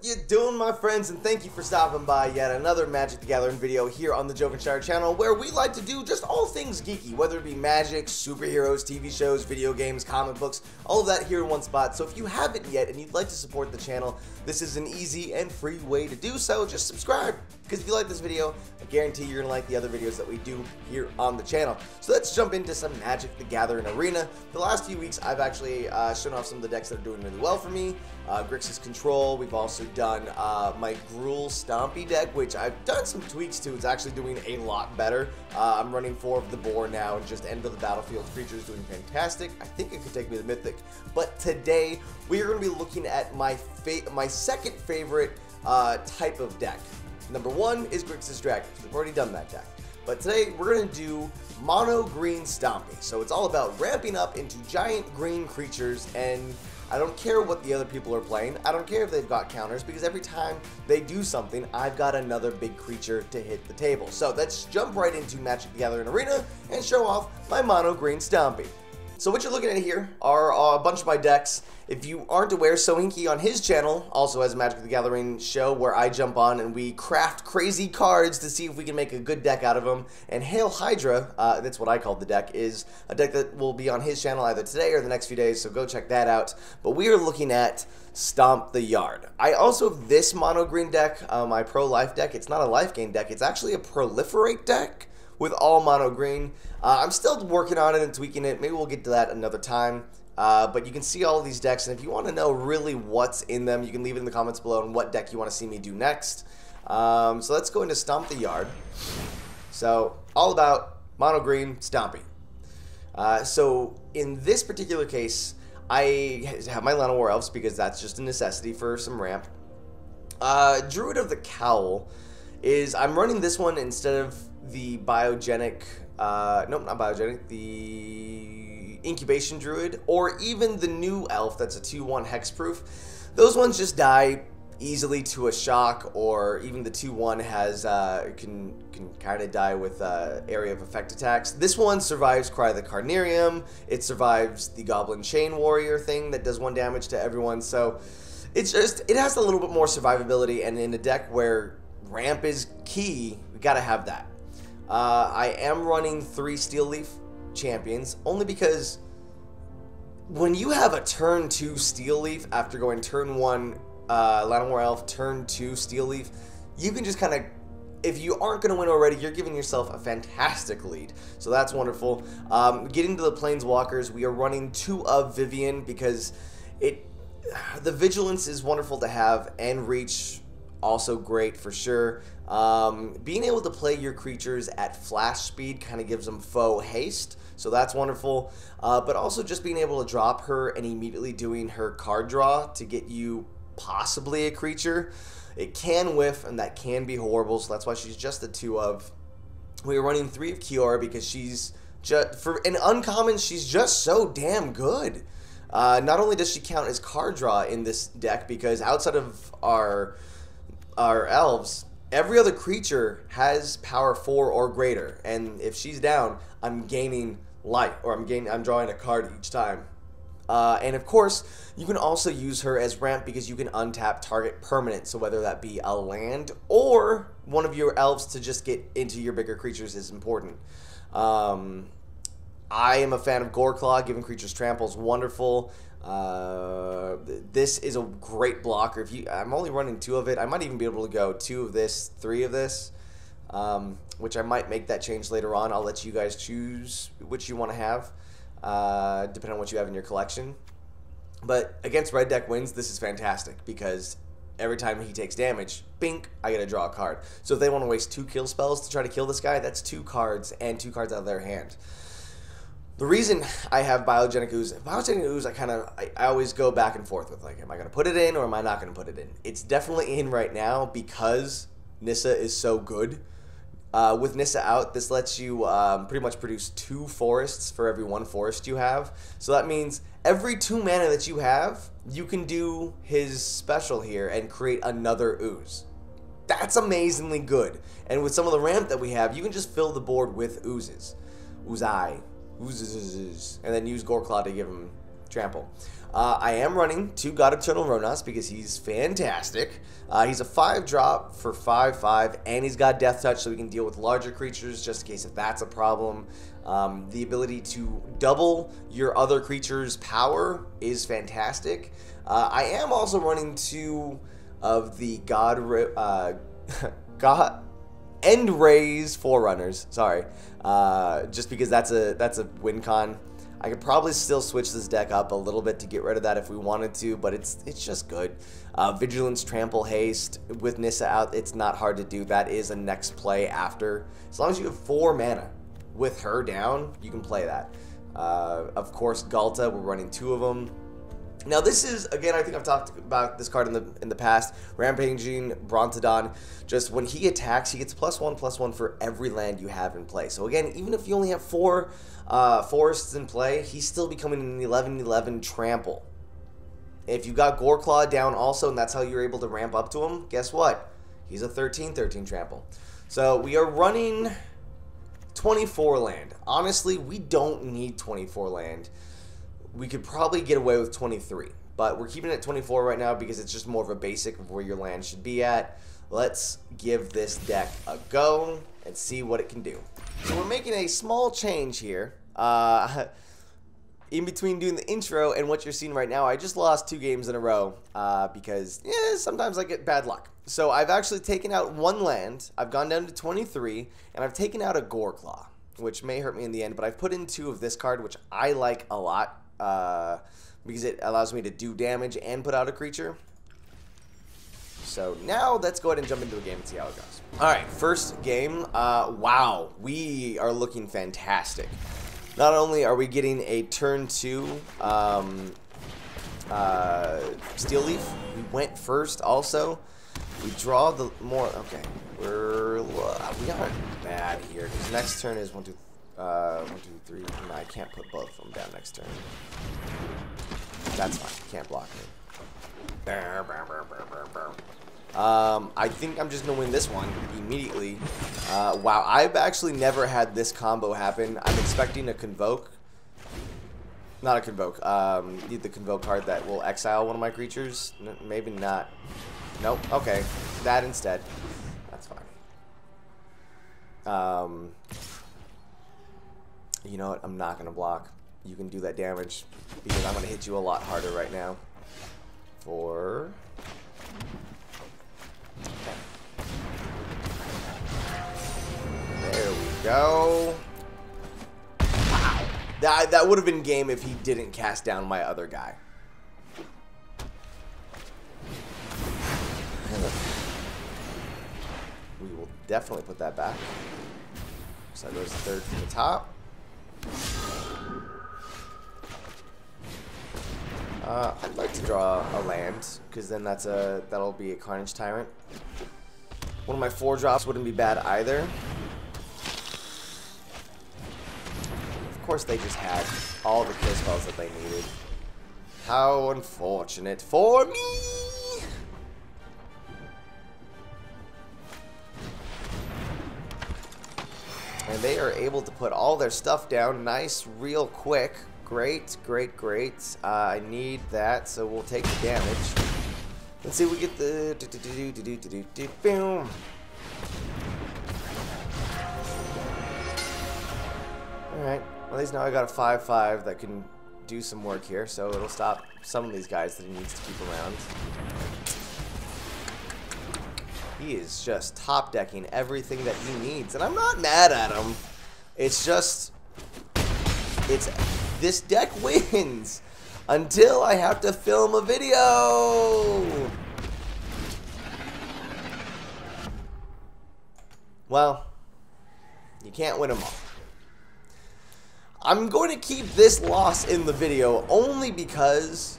you doing, my friends? And thank you for stopping by yet another Magic the Gathering video here on the Jovenshire channel, where we like to do just all things geeky, whether it be magic, superheroes, TV shows, video games, comic books, all of that here in one spot. So if you haven't yet and you'd like to support the channel, this is an easy and free way to do so. Just subscribe, because if you like this video, I guarantee you're gonna like the other videos that we do here on the channel. So let's jump into some Magic the Gathering Arena. The last few weeks, I've actually shown off some of the decks that are doing really well for me. Grixis Control. We've also done my Gruul Stompy deck, which I've done some tweaks to. It's actually doing a lot better. I'm running 4 of the board now, and just end of the battlefield creatures doing fantastic. I think it could take me to Mythic. But today, we are going to be looking at my second favorite type of deck. Number 1 is Grixis Dragons. We've already done that deck. But today, we're going to do Mono Green Stompy. So it's all about ramping up into giant green creatures, and I don't care what the other people are playing. I don't care if they've got counters, because every time they do something, I've got another big creature to hit the table. So let's jump right into Magic the Gathering Arena and show off my Mono Green Stompy. So what you're looking at here are a bunch of my decks. If you aren't aware, Sohinki on his channel also has a Magic the Gathering show where I jump on and we craft crazy cards to see if we can make a good deck out of them. And Hail Hydra, that's what I called the deck, is a deck that will be on his channel either today or the next few days, so go check that out. But we are looking at Stomp the Yard. I also have this Mono Green deck, my Pro Life deck. It's not a life gain deck, it's actually a Proliferate deck with all mono green. I'm still working on it and tweaking it. Maybe we'll get to that another time. But you can see all of these decks, and if you want to know really what's in them, you can leave it in the comments below and what deck you want to see me do next. So let's go into Stomp the Yard. So all about mono green Stompy. So in this particular case, I have my Llanowar Elves because that's just a necessity for some ramp. Druid of the Cowl is, I'm running this one instead of the biogenic, nope, not biogenic, the incubation druid, or even the new elf that's a 2/1 hexproof. Those ones just die easily to a shock, or even the 2/1 has can kind of die with area of effect attacks. This one survives Cry of the Carnarium. It survives the Goblin Chain Warrior thing that does 1 damage to everyone. So it's just, it has a little bit more survivability, and in a deck where ramp is key, we gotta have that. I am running 3 Steel Leaf champions, only because when you have a turn 2 Steel Leaf after going turn 1 Llanowar Elf, turn 2 Steel Leaf, you can just kind of, if you aren't going to win already, you're giving yourself a fantastic lead. So that's wonderful. Getting to the Planeswalkers, we are running 2 of Vivian because the Vigilance is wonderful to have, and Reach also great for sure. Being able to play your creatures at flash speed kind of gives them faux haste, so that's wonderful. But also just being able to drop her and immediately doing her card draw to get you possibly a creature. It can whiff, and that can be horrible, so that's why she's just a 2 of. We are running 3 of Kiora because she's just, for an uncommon, she's just so damn good. Not only does she count as card draw in this deck, because outside of our elves, every other creature has power 4 or greater, and if she's down, I'm gaining life, or I'm drawing a card each time. And of course, you can also use her as ramp because you can untap target permanent, so whether that be a land or one of your elves to just get into your bigger creatures is important. I am a fan of Goreclaw. Giving creatures trample is wonderful. This is a great blocker. I'm only running 2 of it. I might even be able to go 2 of this, 3 of this, which I might make that change later on. I'll let you guys choose which you want to have, depending on what you have in your collection. But against red deck wins, this is fantastic because every time he takes damage, bink, I get to draw a card. So if they want to waste 2 kill spells to try to kill this guy, that's 2 cards and 2 cards out of their hand. The reason I have Biogenic Ooze, I always go back and forth with, like, am I going to put it in or am I not going to put it in? It's definitely in right now because Nissa is so good. With Nissa out, this lets you pretty much produce 2 forests for every 1 forest you have. So that means every 2 mana that you have, you can do his special here and create another Ooze. That's amazingly good. And with some of the ramp that we have, you can just fill the board with oozes. Oozai. And then use Goreclaw to give him trample. I am running 2 God Eternal Ronas because he's fantastic. He's a 5-drop for 5/5, and he's got Death Touch, so we can deal with larger creatures just in case if that's a problem. The ability to double your other creature's power is fantastic. I am also running 2 of the End Rays Forerunners. Sorry, just because that's a win con. I could probably still switch this deck up a little bit to get rid of that if we wanted to, but it's just good. Vigilance, Trample, Haste. With Nissa out, it's not hard to do. That is a next play after. As long as you have 4 mana with her down, you can play that. Of course, Galta, we're running 2 of them. Now this is, again, I think I've talked about this card in the past. Rampaging Brontodon. Just when he attacks, he gets +1/+1 for every land you have in play. So again, even if you only have 4 forests in play, he's still becoming an 11/11 trample. If you got Goreclaw down also, and that's how you're able to ramp up to him, guess what? He's a 13/13 trample. So we are running 24 land. Honestly, we don't need 24 land. We could probably get away with 23, but we're keeping it at 24 right now because it's just more of a basic of where your land should be at. Let's give this deck a go and see what it can do. So we're making a small change here. In between doing the intro and what you're seeing right now, I just lost 2 games in a row because sometimes I get bad luck. So I've actually taken out 1 land. I've gone down to 23, and I've taken out a Goreclaw, which may hurt me in the end, but I've put in 2 of this card, which I like a lot. Because it allows me to do damage and put out a creature. So now let's go ahead and jump into a game and see how it goes. Alright, first game. Wow, we are looking fantastic. Not only are we getting a turn 2 Steel Leaf, we went first also. We draw the more, okay, we are bad here, because next turn is 1, 2, 3. No, I can't put both of them down next turn. That's fine. Can't block me. I think I'm just gonna win this one immediately. Wow, I've actually never had this combo happen. I'm expecting a Convoke. Not a Convoke. The Convoke card that will exile one of my creatures. Maybe not. Nope. Okay, that instead. That's fine. You know what? I'm not going to block. You can do that damage because I'm going to hit you a lot harder right now. 4. Okay. There we go. Wow. That would have been game if he didn't cast down my other guy. We will definitely put that back. So that goes 3rd from the top. I'd like to draw a land because then that'll be a Carnage Tyrant. One of my 4-drops wouldn't be bad either. Of course, they just had all the kill spells that they needed. How unfortunate for me! And they are able to put all their stuff down nice, real quick. Great, great, great. I need that, so we'll take the damage. Let's see if we get the... Boom. Alright, well, at least now I got a 5/5 that can do some work here, so it'll stop some of these guys that he needs to keep around. He is just top decking everything that he needs, and I'm not mad at him. It's just, this deck wins until I have to film a video. Well, you can't win them all. I'm going to keep this loss in the video only because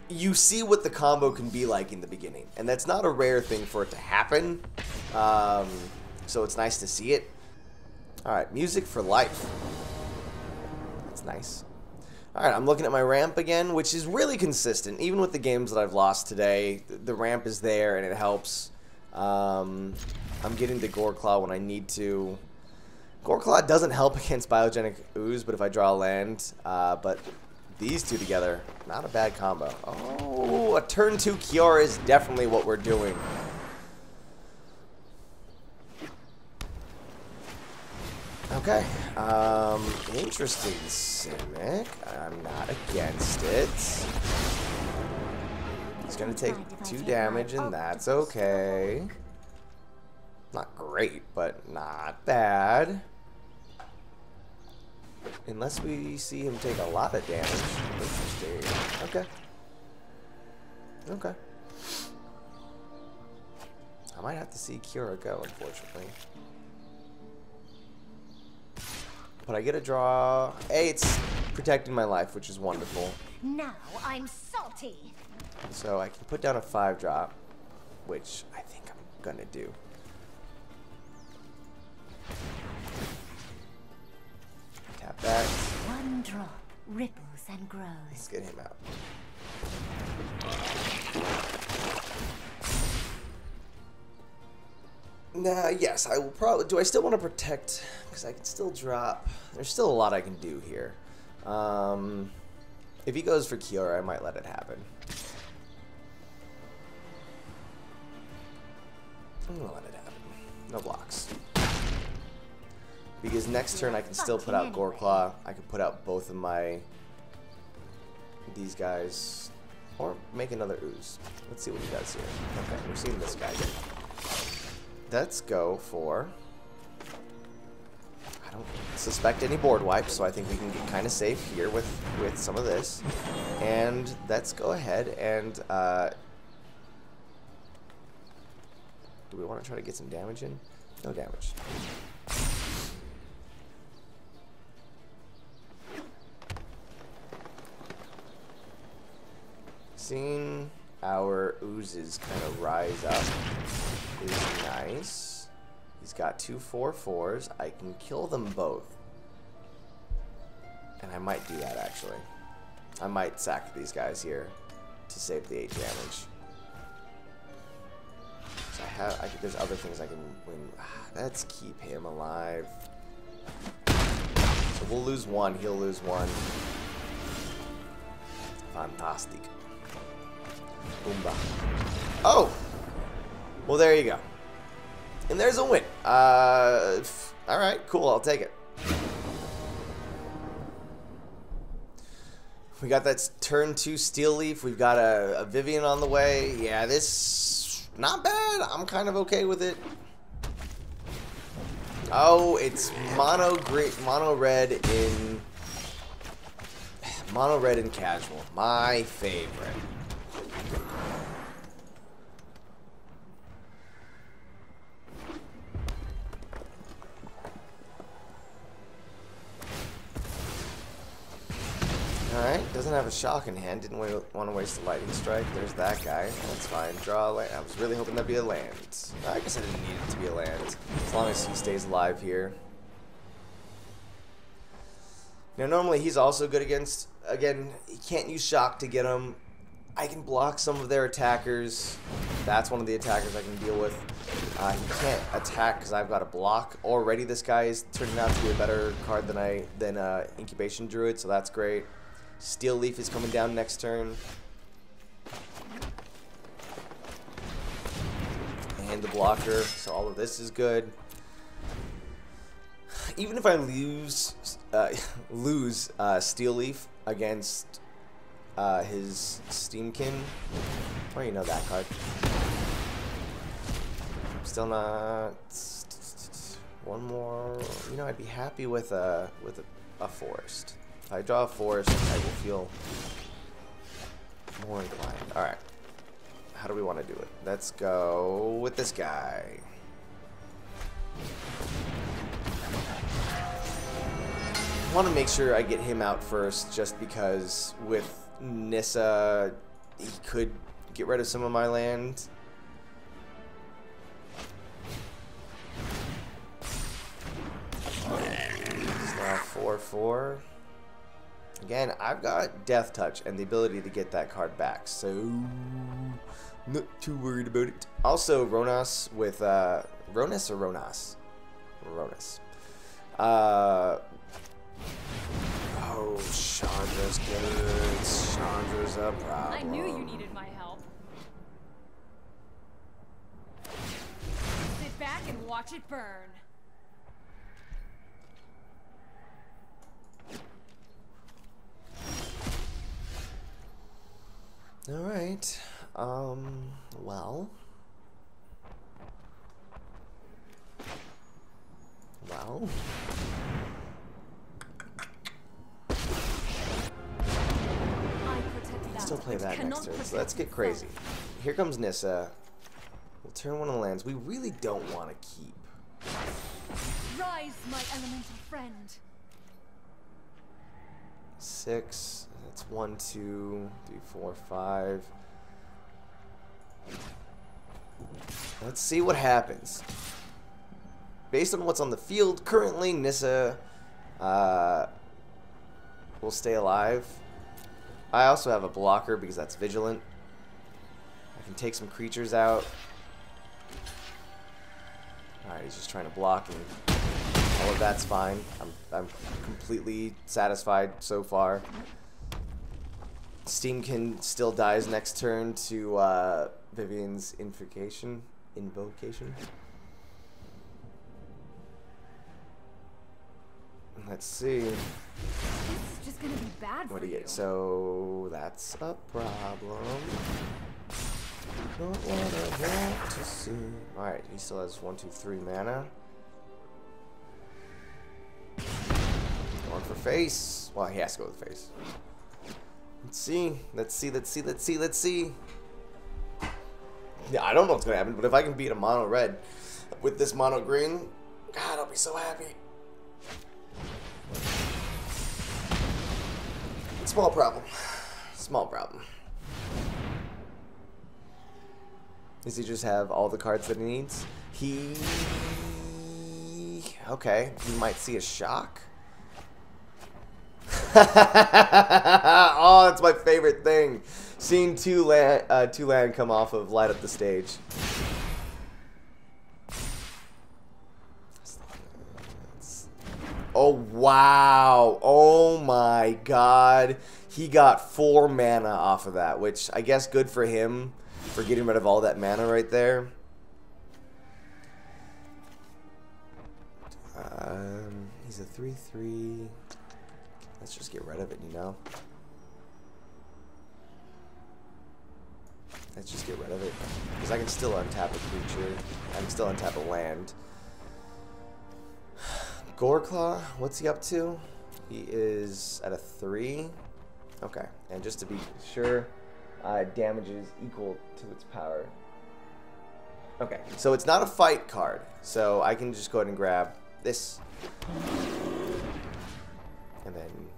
you see what the combo can be like in the beginning, and that's not a rare thing for it to happen, so it's nice to see it. Alright, music for life. That's nice. Alright, I'm looking at my ramp again, which is really consistent. Even with the games that I've lost today, the ramp is there and it helps. I'm getting to Goreclaw when I need to. Goreclaw doesn't help against Biogenic Ooze, but if I draw a land, but These two together, not a bad combo. Oh, a turn 2 Kiora is definitely what we're doing. Okay, interesting, Simic. I'm not against it. He's gonna take 2 damage, and that's okay. Not great, but not bad. Unless we see him take a lot of damage. Interesting. Okay. Okay. I might have to see Kiora go, unfortunately. But I get a draw. Hey, it's protecting my life, which is wonderful. Now I'm salty. So I can put down a 5-drop, which I think I'm gonna do. Tap that. One drop ripples and grows. Let's get him out. Nah, yes, I will probably. Do I still want to protect? Because I can still drop. There's still a lot I can do here. If he goes for Kiora, I might let it happen. I'm gonna let it happen. No blocks. Because next turn I can still put out Goreclaw. I can put out both of these guys. Or make another Ooze. Let's see what he does here. Okay, we're seeing this guy again. Let's go for... I don't suspect any board wipes, so I think we can get kind of safe here with some of this. And let's go ahead and... do we want to try to get some damage in? No damage. Seeing our oozes kind of rise up is nice. He's got 2 4/4s. I can kill them both. And I might do that, actually. I might sack these guys here to save the 8 damage. So there's other things I can win. Let's keep him alive. So we'll lose 1. He'll lose 1. Fantastic. Boomba. Oh! Well, there you go. And there's a win. Alright, cool. I'll take it. We got that turn 2 Steel Leaf. We've got a Vivian on the way. Yeah, this... not bad. I'm kind of okay with it. Oh, it's mono red in casual. My favorite. Alright, doesn't have a shock in hand. Didn't want to waste a lightning strike. There's that guy. That's fine. Draw a land. I was really hoping that'd be a land. I guess I didn't need it to be a land. As long as he stays alive here. Now, normally he's also good against... Again, he can't use shock to get him. I can block some of their attackers. That's one of the attackers I can deal with. He can't attack because I've got a block. Already this guy is turning out to be a better card than Incubation Druid, so that's great. Steel Leaf is coming down next turn. And the blocker, so all of this is good. Even if I lose Steel Leaf against his Steamkin, or you know that card. Still not. One more. You know, I'd be happy with a forest. If I draw a forest, I will feel more inclined. All right. How do we want to do it? Let's go with this guy. I want to make sure I get him out first, just because with Nissa, he could get rid of some of my land. It's now 4/4. Again, I've got Death Touch and the ability to get that card back, so not too worried about it. Also, Ronas with Ronas or Ronas? Ronas. Oh, Chandra's good. Chandra's a problem. I knew you needed my help. Sit back and watch it burn. All right. Well. Still play that next turn, so let's get crazy. Here comes Nissa. We'll turn one of the lands we really don't want to keep. Rise, my elemental friend. 6. That's 1, 2, 3, 4, 5. Let's see what happens. Based on what's on the field currently, Nissa will stay alive. I also have a blocker because that's vigilant. I can take some creatures out. Alright, he's just trying to block, and all of that's fine. I'm completely satisfied so far. Steamkin still dies next turn to Vivian's invocation. Let's see. It's just gonna be bad What for do you you. get? So that's a problem. Not what I want to see. Alright, he still has 1, 2, 3 mana. Going for face. Well, he has to go with face. Let's see. Let's see. Yeah, I don't know what's gonna happen, but if I can beat a mono red with this mono green, God, I'll be so happy. Small problem. Small problem. Does he just have all the cards that he needs? Okay, we might see a shock. Oh, it's my favorite thing. Seeing two land come off of light up the stage. Oh, wow. Oh, my God. He got 4 mana off of that, which I guess good for him for getting rid of all that mana right there. He's a 3/3. Let's just get rid of it, you know? Let's just get rid of it. Because I can still untap a creature. I can still untap a land. Goreclaw, what's he up to? He is at a 3. Okay, and just to be sure, damage is equal to its power. Okay, so it's not a fight card, so I can just go ahead and grab this. And then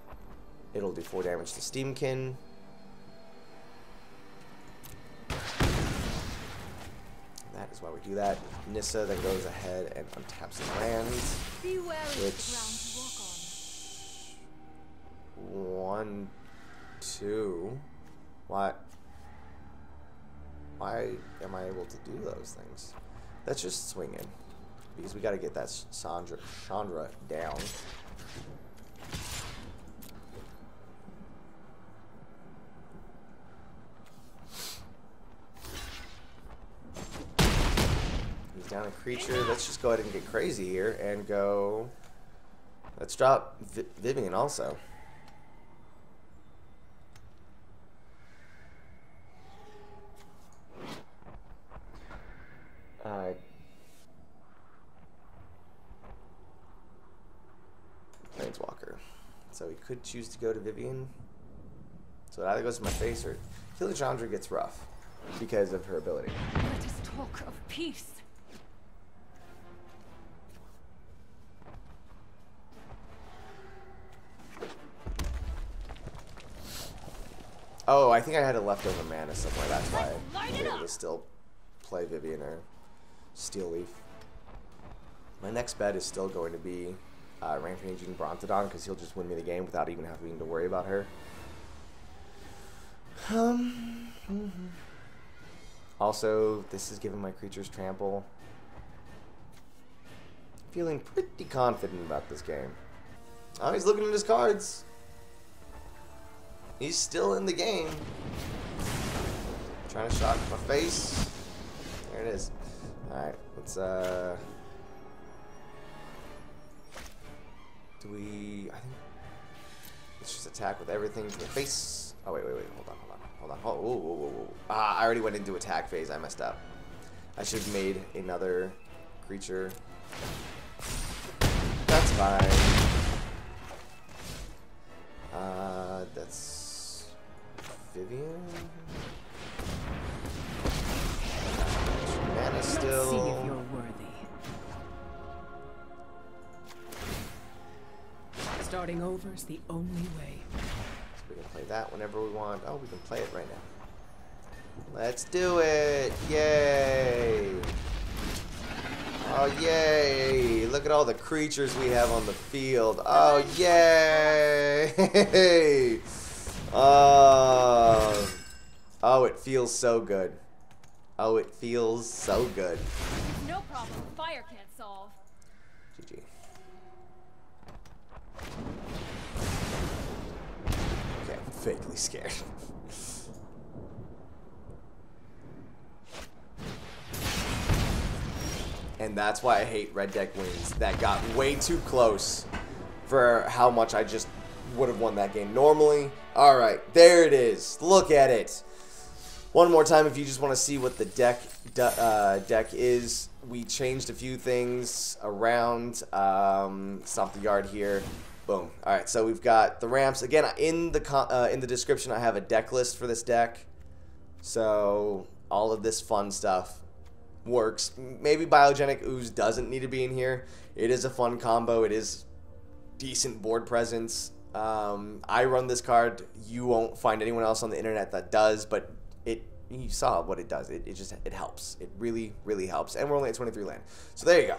it'll do 4 damage to Steamkin. That is why we do that. Nissa then goes ahead and untaps the lands. Be wary Which of the ground you walk on. 1, 2. What? Why am I able to do those things? Let's just swing in. Because we gotta get that Chandra down. He's down a creature. Let's just go ahead and get crazy here and go. Let's drop Vivian also. Planeswalker. So he could choose to go to Vivian. So it either goes to my face or Killing Chandra gets rough because of her ability. Let us talk of peace. Oh, I think I had a leftover mana somewhere. That's why I was able to still play Vivian or Steel Leaf. My next bet is still going to be Rampaging Brontodon because he'll just win me the game without even having to worry about her. Also, this is giving my creatures trample. Feeling pretty confident about this game. Oh, he's looking at his cards. He's still in the game. Trying to shock my face. There it is. Alright, let's do we I think let's just attack with everything to the face. Oh wait, hold on. Oh, whoa. I already went into attack phase, I messed up. I should have made another creature. That's fine. That's Vivian. Mana still. See if you're worthy. Starting over's the only way. So we can play that whenever we want. Oh, we can play it right now. Let's do it! Yay! Oh, yay! Look at all the creatures we have on the field. Oh, yay! Oh, it feels so good. Oh, it feels so good. No problem. Fire can't solve. GG. Okay, I'm vaguely scared. And that's why I hate red deck wins. That got way too close for how much I just would have won that game normally. Alright, there it is. Look at it. One more time if you just want to see what the deck is. We changed a few things around. Stop the yard here. Boom. Alright, so we've got the ramps. Again, in the description I have a deck list for this deck. So all of this fun stuff works. Maybe Biogenic Ooze doesn't need to be in here. It is a fun combo. It is decent board presence. I run this card. You won't find anyone else on the internet that does, but you saw what it does. It helps. It really, really helps. And we're only at 23 land. So there you go.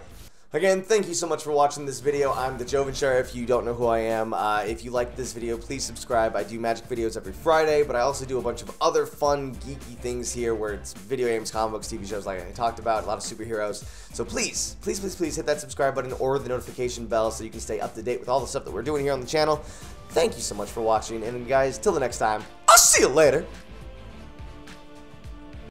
Again, thank you so much for watching this video. I'm the Jovenshire, if you don't know who I am. If you liked this video, please subscribe. I do Magic videos every Friday, but I also do a bunch of other fun, geeky things here where it's video games, comic books, TV shows like I talked about, a lot of superheroes. So please, please, please, please hit that subscribe button or the notification bell so you can stay up to date with all the stuff that we're doing here on the channel. Thank you so much for watching, and guys, till the next time, I'll see you later.